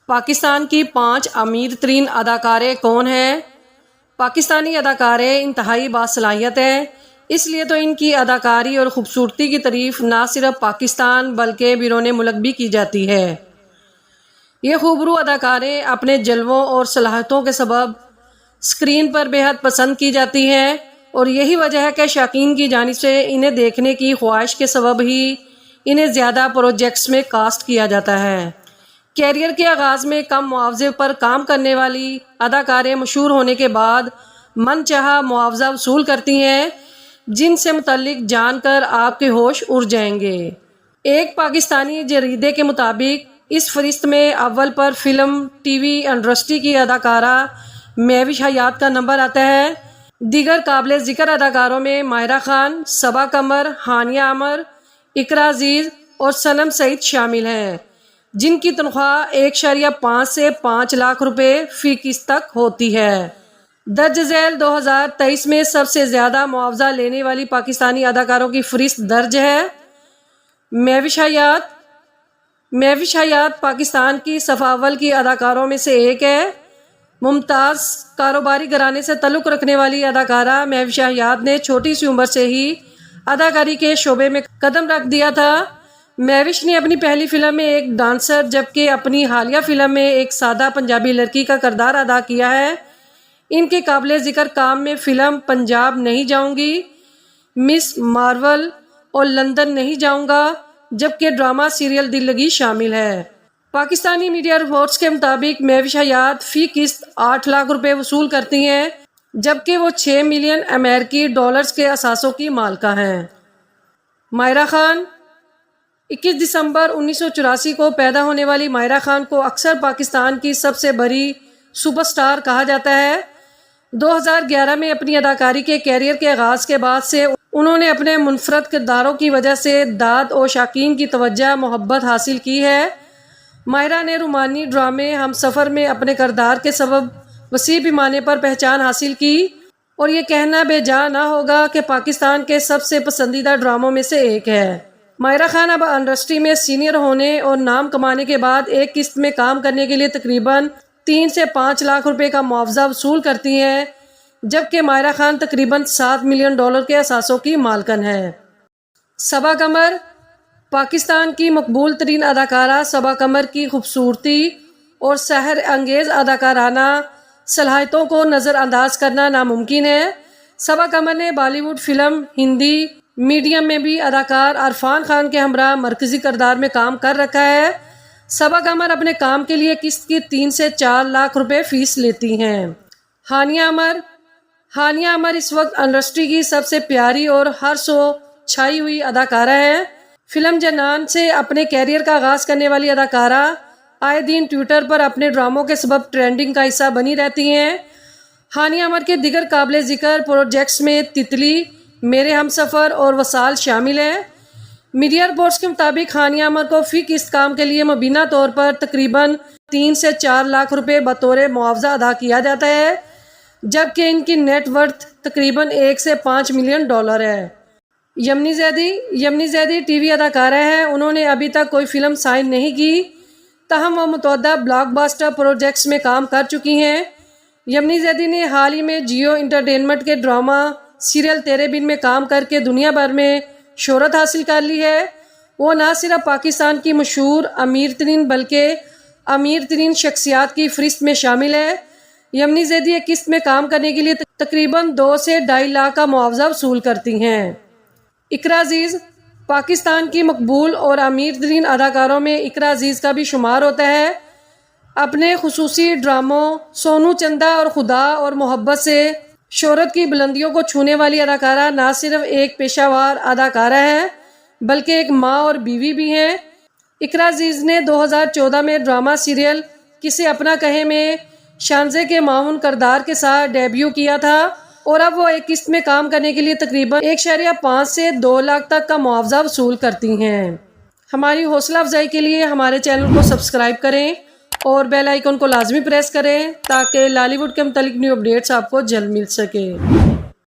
پاکستان کی 5 امیر ترین اداکاریں کون ہیں؟ پاکستانی اداکاریں انتہائی باصلاحیت ہیں، اس لیے تو ان کی اداکاری اور خوبصورتی کی تعریف نہ صرف پاکستان بلکہ بیرون ملک بھی کی جاتی ہے۔ یہ خوبرو اداکاریں اپنے جلووں اور صلاحیتوں کے سبب اسکرین پر بے حد پسند کی جاتی ہیں، اور یہی وجہ ہے کہ شائقین کی جانب سے انہیں دیکھنے کی خواہش کے سبب ہی انہیں زیادہ پروجیکٹس میں کاسٹ کیا جاتا ہے۔ کیریئر کے آغاز میں کم معاوضے پر کام کرنے والی اداکاریں مشہور ہونے کے بعد من چاہا معاوضہ وصول کرتی ہیں، جن سے متعلق جان کر آپ کے ہوش اڑ جائیں گے۔ ایک پاکستانی جریدے کے مطابق اس فہرست میں اول پر فلم ٹی وی انڈسٹری کی اداکارہ مہوش حیات کا نمبر آتا ہے۔ دیگر قابل ذکر اداکاروں میں ماہرہ خان، صبا قمر، ہانیہ عامر، اقرا عزیز اور صنم سعید شامل ہیں، جن کی تنخواہ 1.5 سے 5 لاکھ روپے فی قسط تک ہوتی ہے۔ درج ذیل 2023 میں سب سے زیادہ معاوضہ لینے والی پاکستانی اداکاروں کی فہرست درج ہے۔ مہوش حیات پاکستان کی صف اول کی اداکاروں میں سے ایک ہے۔ ممتاز کاروباری گھرانے سے تعلق رکھنے والی اداکارہ مہوش حیات نے چھوٹی سی عمر سے ہی اداکاری کے شعبے میں قدم رکھ دیا تھا۔ مہوش نے اپنی پہلی فلم میں ایک ڈانسر جبکہ اپنی حالیہ فلم میں ایک سادہ پنجابی لڑکی کا کردار ادا کیا ہے۔ ان کے قابل ذکر کام میں فلم پنجاب نہیں جاؤں گی، مس مارول اور لندن نہیں جاؤں گا، جبکہ ڈرامہ سیریل دل لگی شامل ہے۔ پاکستانی میڈیا رپورٹس کے مطابق مہوش حیات فی قسط 8 لاکھ روپے وصول کرتی ہیں، جبکہ وہ 6 ملین امریکی ڈالرز کے اثاثوں کی مالکہ ہیں۔ ماہرہ خان 21 دسمبر 1984 کو پیدا ہونے والی ماہرہ خان کو اکثر پاکستان کی سب سے بڑی سپر سٹار کہا جاتا ہے۔ 2011 میں اپنی اداکاری کے کیریئر کے آغاز کے بعد سے انہوں نے اپنے منفرد کرداروں کی وجہ سے داد اور شائقین کی توجہ محبت حاصل کی ہے۔ ماہرہ نے رومانوی ڈرامے ہم سفر میں اپنے کردار کے سبب وسیع پیمانے پر پہچان حاصل کی، اور یہ کہنا بے جا نہ ہوگا کہ پاکستان کے سب سے پسندیدہ ڈراموں میں سے ایک ہے۔ ماہرہ خان اب انڈسٹری میں سینئر ہونے اور نام کمانے کے بعد ایک قسط میں کام کرنے کے لیے تقریباً 3 سے 5 لاکھ روپے کا معاوضہ وصول کرتی ہیں، جبکہ ماہرہ خان تقریباً 7 ملین ڈالر کے اثاثوں کی مالکن ہے۔ صبا قمر پاکستان کی مقبول ترین اداکارہ صبا قمر کی خوبصورتی اور سحر انگیز اداکارانہ صلاحیتوں کو نظر انداز کرنا ناممکن ہے۔ صبا قمر نے بالی ووڈ فلم ہندی میڈیم میں بھی اداکار عرفان خان کے ہمراہ مرکزی کردار میں کام کر رکھا ہے۔ صبا قمر اپنے کام کے لیے قسط کی 3 سے 4 لاکھ روپے فیس لیتی ہیں۔ ہانیہ عامر اس وقت انڈسٹری کی سب سے پیاری اور ہر سو چھائی ہوئی اداکارہ ہے۔ فلم جنان سے اپنے کیریئر کا آغاز کرنے والی اداکارہ آئے دن ٹویٹر پر اپنے ڈراموں کے سبب ٹرینڈنگ کا حصہ بنی رہتی ہیں۔ ہانیہ عامر کے دیگر قابل ذکر پروجیکٹس میں تتلی، میرے ہم سفر اور وصال شامل ہیں۔ میڈیا رپورٹس کے مطابق ہانیہ عامر کو فی قسط کام کے لیے مبینہ طور پر تقریباً 3 سے 4 لاکھ روپے بطور معاوضہ ادا کیا جاتا ہے، جبکہ ان کی نیٹ ورتھ تقریباً 1 سے 5 ملین ڈالر ہے۔ یمنی زیدی ٹی وی اداکارہ ہیں۔ انہوں نے ابھی تک کوئی فلم سائن نہیں کی، تاہم وہ متعدد بلاک باسٹر پروجیکٹس میں کام کر چکی ہیں۔ یمنی زیدی نے حال ہی میں جیو انٹرٹینمنٹ کے ڈرامہ سیریل تیرے بن میں کام کر کے دنیا بھر میں شہرت حاصل کر لی ہے۔ وہ نہ صرف پاکستان کی مشہور امیر ترین بلکہ امیر ترین شخصیات کی فہرست میں شامل ہے۔ یمنی زیدی ایک قسط میں کام کرنے کے لیے تقریباً 2 سے 2.5 لاکھ کا معاوضہ وصول کرتی ہیں۔ اقرا عزیز پاکستان کی مقبول اور امیر ترین اداکاروں میں اقرا عزیز کا بھی شمار ہوتا ہے۔ اپنے خصوصی ڈراموں سونو چندا اور خدا اور محبت سے شہرت کی بلندیوں کو چھونے والی اداکارہ نہ صرف ایک پیشہ ور اداکارہ ہے بلکہ ایک ماں اور بیوی بھی ہیں۔ اقرا عزیز نے 2014 میں ڈرامہ سیریل کسے اپنا کہے میں شانزے کے معاون کردار کے ساتھ ڈیبیو کیا تھا، اور اب وہ ایک قسط میں کام کرنے کے لیے تقریباً 1.5 سے 2 لاکھ تک کا معاوضہ وصول کرتی ہیں۔ ہماری حوصلہ افزائی کے لیے ہمارے چینل کو سبسکرائب کریں اور بیل آئیکن کو لازمی پریس کریں تاکہ لالی ووڈ کے متعلق نیو اپڈیٹس آپ کو جلد مل سکے۔